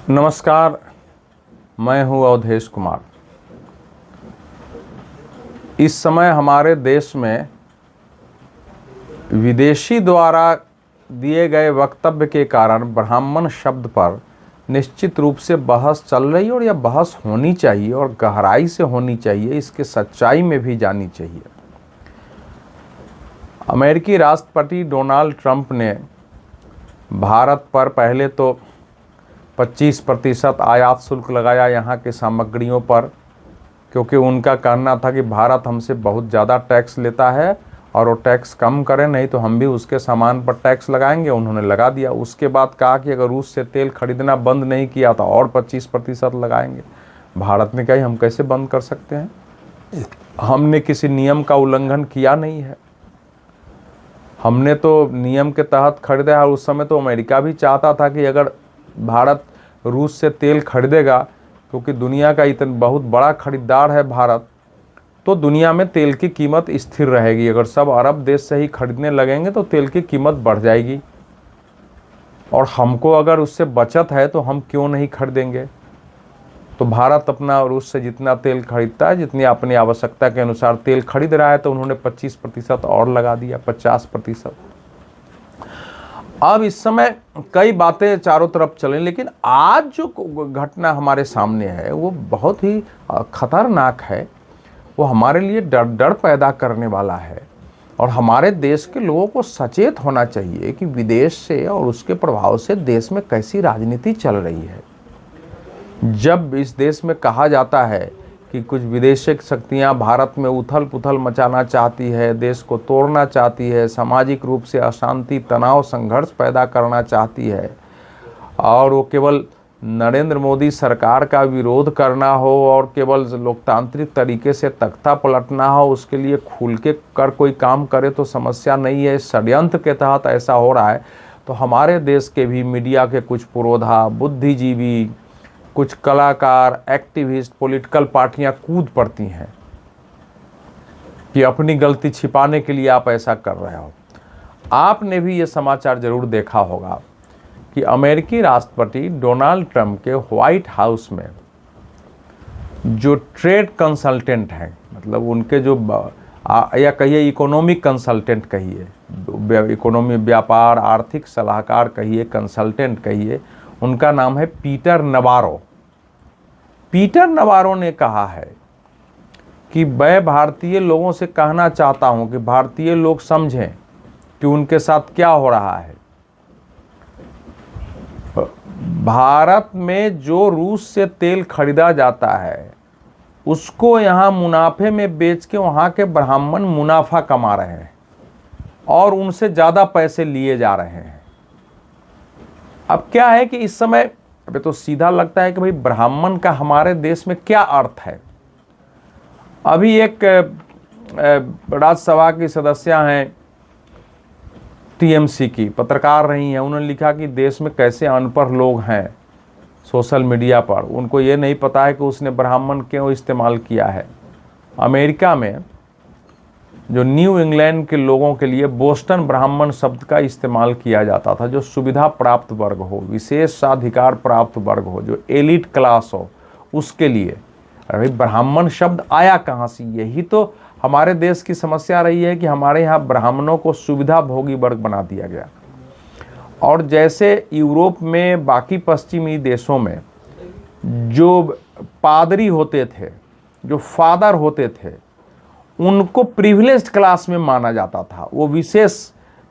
नमस्कार, मैं हूं अवधेश कुमार। इस समय हमारे देश में विदेशी द्वारा दिए गए वक्तव्य के कारण ब्राह्मण शब्द पर निश्चित रूप से बहस चल रही है और यह बहस होनी चाहिए और गहराई से होनी चाहिए, इसके सच्चाई में भी जानी चाहिए। अमेरिकी राष्ट्रपति डोनाल्ड ट्रंप ने भारत पर पहले तो 25% आयात शुल्क लगाया यहाँ की सामग्रियों पर, क्योंकि उनका कहना था कि भारत हमसे बहुत ज़्यादा टैक्स लेता है और वो टैक्स कम करें, नहीं तो हम भी उसके सामान पर टैक्स लगाएंगे। उन्होंने लगा दिया। उसके बाद कहा कि अगर रूस से तेल खरीदना बंद नहीं किया तो और 25% लगाएंगे। भारत ने कहा हम कैसे बंद कर सकते हैं, हमने किसी नियम का उल्लंघन किया नहीं है, हमने तो नियम के तहत खरीदा है। उस समय तो अमेरिका भी चाहता था कि अगर भारत रूस से तेल खरीदेगा, क्योंकि दुनिया का इतना बहुत बड़ा खरीदार है भारत, तो दुनिया में तेल की कीमत स्थिर रहेगी। अगर सब अरब देश से ही खरीदने लगेंगे तो तेल की कीमत बढ़ जाएगी और हमको अगर उससे बचत है तो हम क्यों नहीं खरीदेंगे। तो भारत अपना रूस से जितना तेल खरीदता है, जितनी अपनी आवश्यकता के अनुसार तेल खरीद रहा है, तो उन्होंने 25% और लगा दिया, 50%। अब इस समय कई बातें चारों तरफ चलें, लेकिन आज जो घटना हमारे सामने है वो बहुत ही खतरनाक है। वो हमारे लिए डर पैदा करने वाला है और हमारे देश के लोगों को सचेत होना चाहिए कि विदेश से और उसके प्रभाव से देश में कैसी राजनीति चल रही है। जब इस देश में कहा जाता है कि कुछ विदेशी शक्तियां भारत में उथल पुथल मचाना चाहती है, देश को तोड़ना चाहती है, सामाजिक रूप से अशांति, तनाव, संघर्ष पैदा करना चाहती है और वो केवल नरेंद्र मोदी सरकार का विरोध करना हो और केवल लोकतांत्रिक तरीके से तख्ता पलटना हो, उसके लिए खुल के कर कोई काम करे तो समस्या नहीं है। षड्यंत्र के तहत ऐसा हो रहा है तो हमारे देश के भी मीडिया के कुछ पुरोधा, बुद्धिजीवी, कुछ कलाकार, एक्टिविस्ट, पॉलिटिकल पार्टियां कूद पड़ती हैं कि अपनी गलती छिपाने के लिए आप ऐसा कर रहे हो। आपने भी ये समाचार जरूर देखा होगा कि अमेरिकी राष्ट्रपति डोनाल्ड ट्रंप के व्हाइट हाउस में जो ट्रेड कंसल्टेंट हैं, मतलब उनके जो या कहिए इकोनॉमिक कंसल्टेंट कहिए, इकोनॉमी व्यापार आर्थिक सलाहकार कहिए, कंसल्टेंट कहिए, उनका नाम है पीटर नवारो। पीटर नवारो ने कहा है कि मैं भारतीय लोगों से कहना चाहता हूं कि भारतीय लोग समझें कि उनके साथ क्या हो रहा है। भारत में जो रूस से तेल खरीदा जाता है उसको यहाँ मुनाफे में बेच के वहाँ के ब्राह्मण मुनाफा कमा रहे हैं और उनसे ज़्यादा पैसे लिए जा रहे हैं। अब क्या है कि इस समय अभी तो सीधा लगता है कि भाई ब्राह्मण का हमारे देश में क्या अर्थ है। अभी एक राज्यसभा की सदस्य हैं, टीएमसी की पत्रकार रही हैं, उन्होंने लिखा कि देश में कैसे अनपढ़ लोग हैं सोशल मीडिया पर, उनको ये नहीं पता है कि उसने ब्राह्मण क्यों इस्तेमाल किया है। अमेरिका में जो न्यू इंग्लैंड के लोगों के लिए बोस्टन ब्राह्मण शब्द का इस्तेमाल किया जाता था, जो सुविधा प्राप्त वर्ग हो, विशेषाधिकार प्राप्त वर्ग हो, जो एलिट क्लास हो, उसके लिए। अरे ब्राह्मण शब्द आया कहाँ से? यही तो हमारे देश की समस्या रही है कि हमारे यहाँ ब्राह्मणों को सुविधा भोगी वर्ग बना दिया गया। और जैसे यूरोप में, बाकी पश्चिमी देशों में जो पादरी होते थे, जो फादर होते थे, उनको प्रिविलेज्ड क्लास में माना जाता था, वो विशेष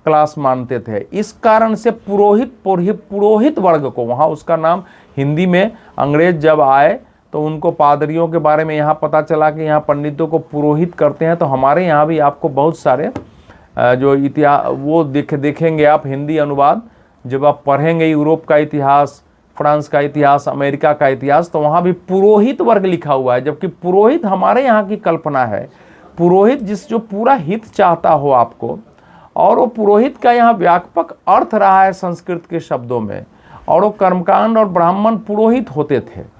क्लास मानते थे। इस कारण से पुरोहित वर्ग को, वहाँ उसका नाम, हिंदी में अंग्रेज जब आए तो उनको पादरियों के बारे में यहाँ पता चला कि यहाँ पंडितों को पुरोहित करते हैं। तो हमारे यहाँ भी आपको बहुत सारे जो इतिहास वो देखेंगे आप, हिंदी अनुवाद जब आप पढ़ेंगे यूरोप का इतिहास, फ्रांस का इतिहास, अमेरिका का इतिहास, तो वहाँ भी पुरोहित वर्ग लिखा हुआ है। जबकि पुरोहित हमारे यहाँ की कल्पना है, पुरोहित जो पूरा हित चाहता हो आपको, और वो पुरोहित का यहाँ व्यापक अर्थ रहा है संस्कृत के शब्दों में। और वो कर्मकांड और ब्राह्मण पुरोहित होते थे।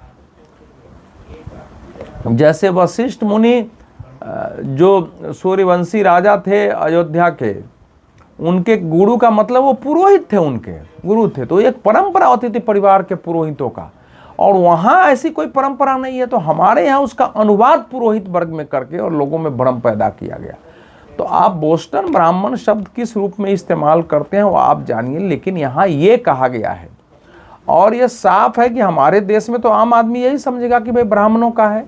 जैसे वशिष्ठ मुनि जो सूर्यवंशी राजा थे अयोध्या के, उनके गुरु का मतलब वो पुरोहित थे, उनके गुरु थे। तो एक परंपरा होती थी परिवार के पुरोहितों का और वहाँ ऐसी कोई परंपरा नहीं है। तो हमारे यहाँ उसका अनुवाद पुरोहित वर्ग में करके और लोगों में भ्रम पैदा किया गया। तो आप बोस्टन ब्राह्मण शब्द किस रूप में इस्तेमाल करते हैं वो आप जानिए, लेकिन यहाँ ये कहा गया है और ये साफ है कि हमारे देश में तो आम आदमी यही समझेगा कि भाई ब्राह्मणों का है,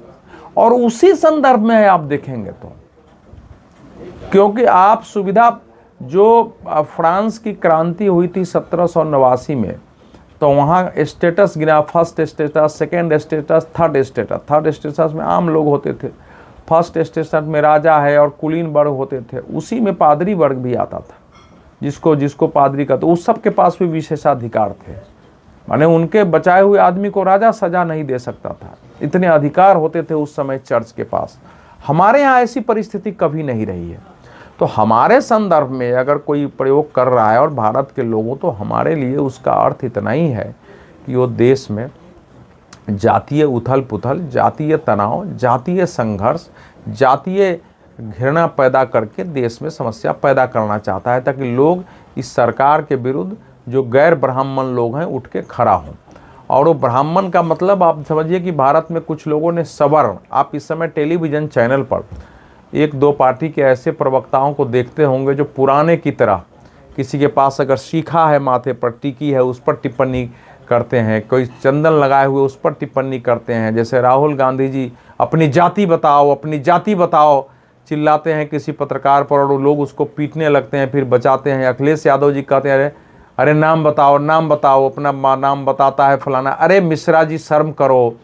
और उसी संदर्भ में है आप देखेंगे तो, क्योंकि आप सुविधा जो फ्रांस की क्रांति हुई थी 1789 में, तो वहाँ स्टेटस गिना, first status, second status, third status. Third status में आम लोग होते थे, फर्स्ट स्टेटस में राजा है और कुलीन वर्ग होते थे, उसी में पादरी वर्ग भी आता था, जिसको पादरी का, तो उस सब के पास भी विशेषाधिकार थे। माने उनके बचाए हुए आदमी को राजा सजा नहीं दे सकता था, इतने अधिकार होते थे उस समय चर्च के पास। हमारे यहाँ ऐसी परिस्थिति कभी नहीं रही है। तो हमारे संदर्भ में अगर कोई प्रयोग कर रहा है और भारत के लोगों, तो हमारे लिए उसका अर्थ इतना ही है कि वो देश में जातीय उथल पुथल, जातीय तनाव, जातीय संघर्ष, जातीय घृणा पैदा करके देश में समस्या पैदा करना चाहता है, ताकि लोग इस सरकार के विरुद्ध जो गैर ब्राह्मण लोग हैं उठ के खड़ा हों। और वो ब्राह्मण का मतलब आप समझिए कि भारत में कुछ लोगों ने सवर्ण, आप इस समय टेलीविज़न चैनल पर एक दो पार्टी के ऐसे प्रवक्ताओं को देखते होंगे जो पुराने की तरह किसी के पास अगर सीखा है, माथे पर टिकी है, उस पर टिप्पणी करते हैं, कोई चंदन लगाए हुए उस पर टिप्पणी करते हैं। जैसे राहुल गांधी जी अपनी जाति बताओ, अपनी जाति बताओ चिल्लाते हैं किसी पत्रकार पर और लोग उसको पीटने लगते हैं, फिर बचाते हैं। अखिलेश यादव जी कहते हैं अरे नाम बताओ, नाम बताओ, अपना नाम बताता है फलाना, अरे मिश्रा जी शर्म करो।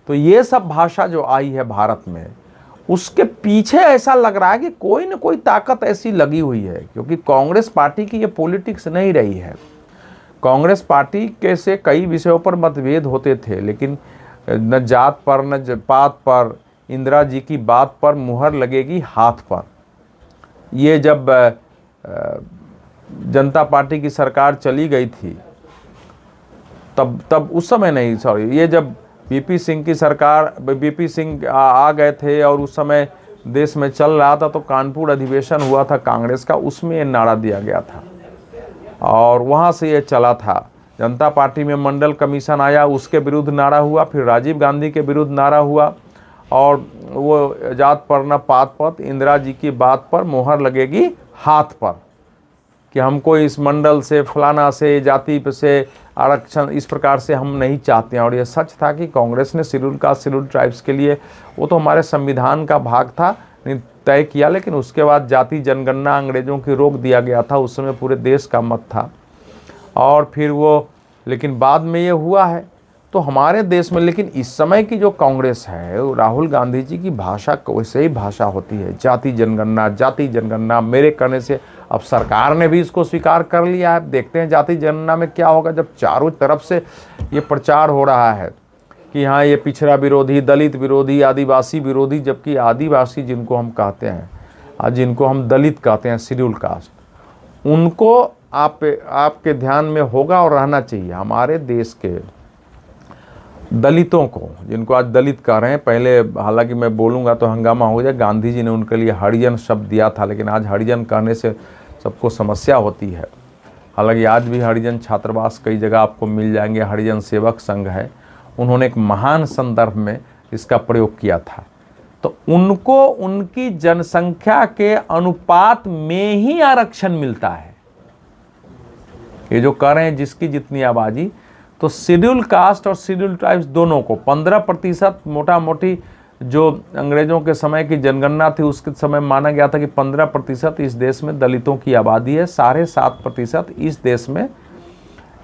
तो ये सब भाषा जो आई है भारत में, उसके पीछे ऐसा लग रहा है कि कोई न कोई ताकत ऐसी लगी हुई है, क्योंकि कांग्रेस पार्टी की ये पॉलिटिक्स नहीं रही है। कांग्रेस पार्टी के से कई विषयों पर मतभेद होते थे, लेकिन न जात पर न पात पर, इंदिरा जी की बात पर मुहर लगेगी हाथ पर। ये जब जनता पार्टी की सरकार चली गई थी तब उस समय नहीं, सॉरी, ये जब बीपी सिंह की सरकार, बीपी सिंह आ गए थे और उस समय देश में चल रहा था, तो कानपुर अधिवेशन हुआ था कांग्रेस का, उसमें ये नारा दिया गया था और वहाँ से ये चला था। जनता पार्टी में मंडल कमीशन आया, उसके विरुद्ध नारा हुआ, फिर राजीव गांधी के विरुद्ध नारा हुआ, और वो जात पर न पात पर, इंदिरा जी की बात पर मुहर लगेगी हाथ पर, कि हमको इस मंडल से, फलाना से, जाति से आरक्षण इस प्रकार से हम नहीं चाहते हैं। और ये सच था कि कांग्रेस ने शेड्यूल कास्ट, शेड्यूल ट्राइब्स के लिए, वो तो हमारे संविधान का भाग था, तय किया, लेकिन उसके बाद जाति जनगणना अंग्रेज़ों की रोक दिया गया था, उस समय पूरे देश का मत था। और फिर वो, लेकिन बाद में ये हुआ है। तो हमारे देश में, लेकिन इस समय की जो कांग्रेस है, राहुल गांधी जी की भाषा वैसे ही भाषा होती है, जाति जनगणना, जाति जनगणना मेरे करने से। अब सरकार ने भी इसको स्वीकार कर लिया है। देखते हैं जाति जनगणना में क्या होगा, जब चारों तरफ से ये प्रचार हो रहा है कि हाँ ये पिछड़ा विरोधी, दलित विरोधी, आदिवासी विरोधी, जबकि आदिवासी जिनको हम कहते हैं, जिनको हम दलित कहते हैं, शेड्यूल कास्ट, उनको आपके ध्यान में होगा और रहना चाहिए। हमारे देश के दलितों को, जिनको आज दलित कह रहे हैं, पहले हालांकि मैं बोलूँगा तो हंगामा हो जाए, गांधी जी ने उनके लिए हरिजन शब्द दिया था, लेकिन आज हरिजन कहने से सबको समस्या होती है। हालांकि आज भी हरिजन छात्रावास कई जगह आपको मिल जाएंगे, हरिजन सेवक संघ है, उन्होंने एक महान संदर्भ में इसका प्रयोग किया था। तो उनको उनकी जनसंख्या के अनुपात में ही आरक्षण मिलता है। ये जो कह रहे हैं जिसकी जितनी आबादी, तो शेड्यूल कास्ट और शेड्यूल ट्राइब्स दोनों को 15% मोटा मोटी, जो अंग्रेज़ों के समय की जनगणना थी उसके समय माना गया था कि 15% इस देश में दलितों की आबादी है, 7.5% इस देश में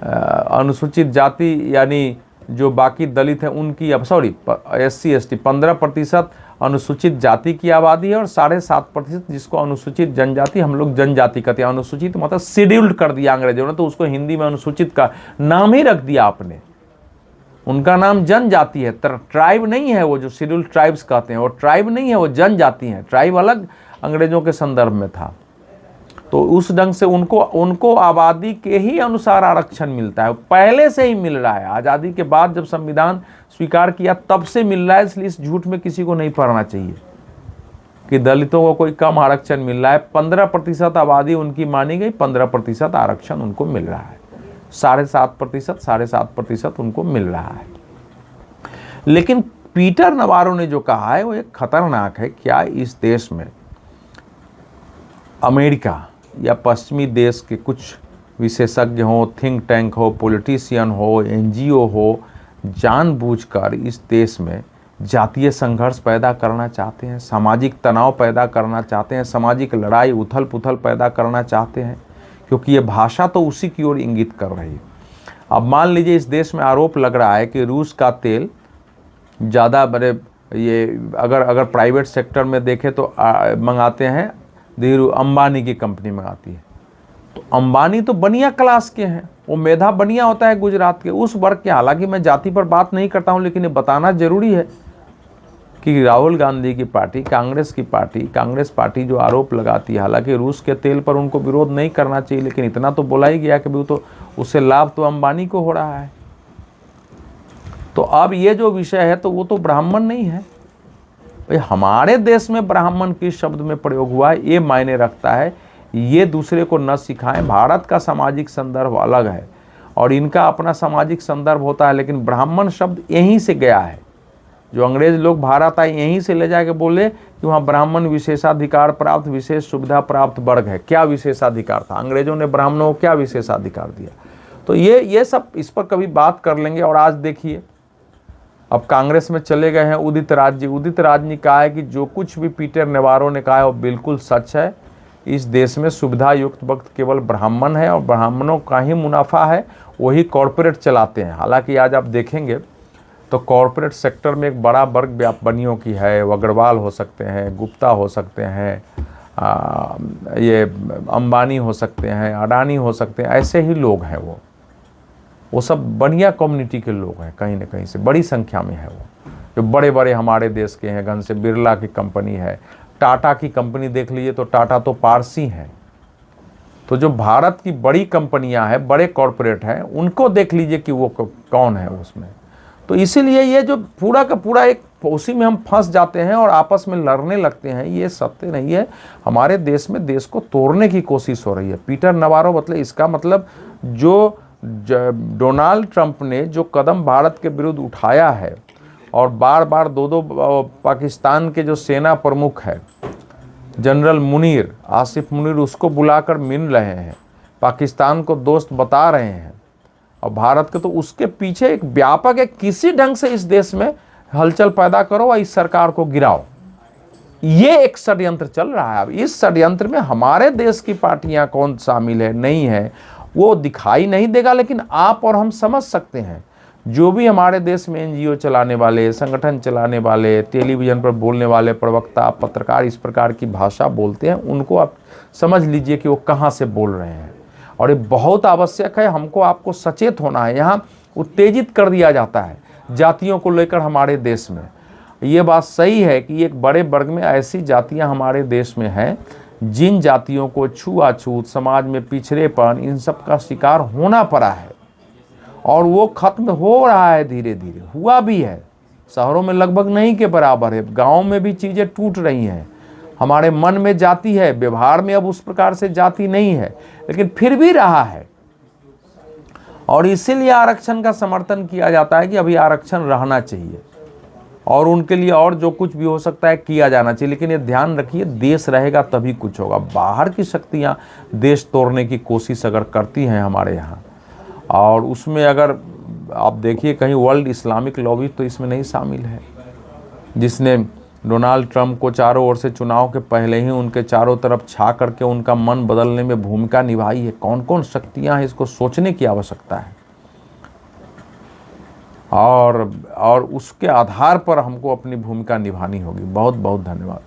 अनुसूचित जाति यानी जो बाकी दलित हैं उनकी, अब सॉरी SC ST 15% अनुसूचित जाति की आबादी है और 7.5% जिसको अनुसूचित जनजाति, हम लोग जनजाति कहते हैं। अनुसूचित मतलब शेड्यूल्ड कर दिया अंग्रेजों ने, तो उसको हिंदी में अनुसूचित का नाम ही रख दिया आपने। उनका नाम जनजाति है, ट्राइब नहीं है। वो जो शेड्यूल्ड ट्राइब्स कहते हैं वो ट्राइब नहीं है, वो जनजाति है। ट्राइब अलग अंग्रेजों के संदर्भ में था। तो उस ढंग से उनको आबादी के ही अनुसार आरक्षण मिलता है, पहले से ही मिल रहा है। आज़ादी के बाद जब संविधान स्वीकार किया तब से मिल रहा है, इसलिए इस झूठ में किसी को नहीं पड़ना चाहिए कि दलितों को कोई कम आरक्षण मिल रहा है। 15% आबादी उनकी मानी गई, 15% आरक्षण उनको मिल रहा है, 7.5% 7.5% उनको मिल रहा है। लेकिन पीटर नवारो ने जो कहा है वो एक खतरनाक है। क्या इस देश में अमेरिका या पश्चिमी देश के कुछ विशेषज्ञ हो, थिंक टैंक हो, पॉलिटिशियन हो, एनजीओ हो, जानबूझकर इस देश में जातीय संघर्ष पैदा करना चाहते हैं, सामाजिक तनाव पैदा करना चाहते हैं, सामाजिक लड़ाई उथल पुथल पैदा करना चाहते हैं? क्योंकि ये भाषा तो उसी की ओर इंगित कर रही है। अब मान लीजिए इस देश में आरोप लग रहा है कि रूस का तेल ज़्यादा बड़े ये अगर प्राइवेट सेक्टर में देखें तो मंगाते हैं, धीरू अंबानी की कंपनी मंगाती है। तो अंबानी तो बनिया क्लास के हैं, वो मेधा बनिया होता है गुजरात के, उस वर्ग के। हालांकि मैं जाति पर बात नहीं करता हूँ, लेकिन ये बताना जरूरी है कि राहुल गांधी की पार्टी, कांग्रेस पार्टी जो आरोप लगाती है, हालांकि रूस के तेल पर उनको विरोध नहीं करना चाहिए, लेकिन इतना तो बोला ही गया कि वो तो उससे लाभ तो अंबानी को हो रहा है। तो अब ये जो विषय है तो वो तो ब्राह्मण नहीं है भाई। हमारे देश में ब्राह्मण किस शब्द में प्रयोग हुआ है ये मायने रखता है। ये दूसरे को न सिखाएं। भारत का सामाजिक संदर्भ अलग है और इनका अपना सामाजिक संदर्भ होता है, लेकिन ब्राह्मण शब्द यहीं से गया है। जो अंग्रेज लोग भारत आए यहीं से ले जाके बोले कि वहाँ ब्राह्मण विशेषाधिकार प्राप्त, विशेष सुविधा प्राप्त वर्ग है। क्या विशेषाधिकार था? अंग्रेजों ने ब्राह्मणों को क्या विशेषाधिकार दिया? तो ये सब इस पर कभी बात कर लेंगे। और आज देखिए अब कांग्रेस में चले गए हैं उदित राज जी। उदित राज ने कहा है कि जो कुछ भी पीटर नवारो ने कहा है वो बिल्कुल सच है। इस देश में सुविधा युक्त वक्त केवल ब्राह्मण है और ब्राह्मणों का ही मुनाफा है, वही कॉरपोरेट चलाते हैं। हालांकि आज आप देखेंगे तो कॉरपोरेट सेक्टर में एक बड़ा वर्ग व्यापारियों की है। वो अग्रवाल हो सकते हैं, गुप्ता हो सकते हैं, ये अंबानी हो सकते हैं, अडानी हो सकते हैं, ऐसे ही लोग हैं। वो सब बढ़िया कम्युनिटी के लोग हैं, कहीं ना कहीं से बड़ी संख्या में है। वो जो बड़े बड़े हमारे देश के हैं, घनश्याम बिरला की कंपनी है, टाटा की कंपनी देख लीजिए तो टाटा तो पारसी है। तो जो भारत की बड़ी कंपनियां हैं, बड़े कॉरपोरेट हैं, उनको देख लीजिए कि वो कौन है उसमें। तो इसीलिए ये जो पूरा का पूरा एक उसी में हम फंस जाते हैं और आपस में लड़ने लगते हैं, ये सत्य नहीं है। हमारे देश में देश को तोड़ने की कोशिश हो रही है। पीटर नवारो मतलब इसका मतलब जो डोनाल्ड ट्रंप ने जो कदम भारत के विरुद्ध उठाया है और बार बार दो पाकिस्तान के जो सेना प्रमुख है जनरल मुनीर, आसिफ मुनीर, उसको बुलाकर मिल रहे हैं, पाकिस्तान को दोस्त बता रहे हैं और भारत के, तो उसके पीछे एक व्यापक है, किसी ढंग से इस देश में हलचल पैदा करो और इस सरकार को गिराओ। ये एक षड्यंत्र चल रहा है। अब इस षड्यंत्र में हमारे देश की पार्टियां कौन शामिल है नहीं है वो दिखाई नहीं देगा, लेकिन आप और हम समझ सकते हैं। जो भी हमारे देश में एनजीओ चलाने वाले, संगठन चलाने वाले, टेलीविज़न पर बोलने वाले प्रवक्ता, पत्रकार इस प्रकार की भाषा बोलते हैं, उनको आप समझ लीजिए कि वो कहाँ से बोल रहे हैं। और ये बहुत आवश्यक है, हमको आपको सचेत होना है। यहाँ उत्तेजित कर दिया जाता है जातियों को लेकर हमारे देश में। ये बात सही है कि एक बड़े वर्ग में ऐसी जातियाँ हमारे देश में हैं जिन जातियों को छुआछूत, समाज में पिछड़ेपन, इन सब का शिकार होना पड़ा है और वो खत्म हो रहा है, धीरे धीरे हुआ भी है। शहरों में लगभग नहीं के बराबर है, गाँव में भी चीज़ें टूट रही हैं। हमारे मन में जाति है, व्यवहार में अब उस प्रकार से जाति नहीं है, लेकिन फिर भी रहा है। और इसीलिए आरक्षण का समर्थन किया जाता है कि अभी आरक्षण रहना चाहिए और उनके लिए और जो कुछ भी हो सकता है किया जाना चाहिए। लेकिन ये ध्यान रखिए, देश रहेगा तभी कुछ होगा। बाहर की शक्तियाँ देश तोड़ने की कोशिश अगर करती हैं हमारे यहाँ, और उसमें अगर आप देखिए कहीं वर्ल्ड इस्लामिक लॉबी तो इसमें नहीं शामिल है, जिसने डोनाल्ड ट्रंप को चारों ओर से चुनाव के पहले ही उनके चारों तरफ छा करके उनका मन बदलने में भूमिका निभाई है। कौन कौन शक्तियां हैं, इसको सोचने की आवश्यकता है। और उसके आधार पर हमको अपनी भूमिका निभानी होगी। बहुत बहुत धन्यवाद।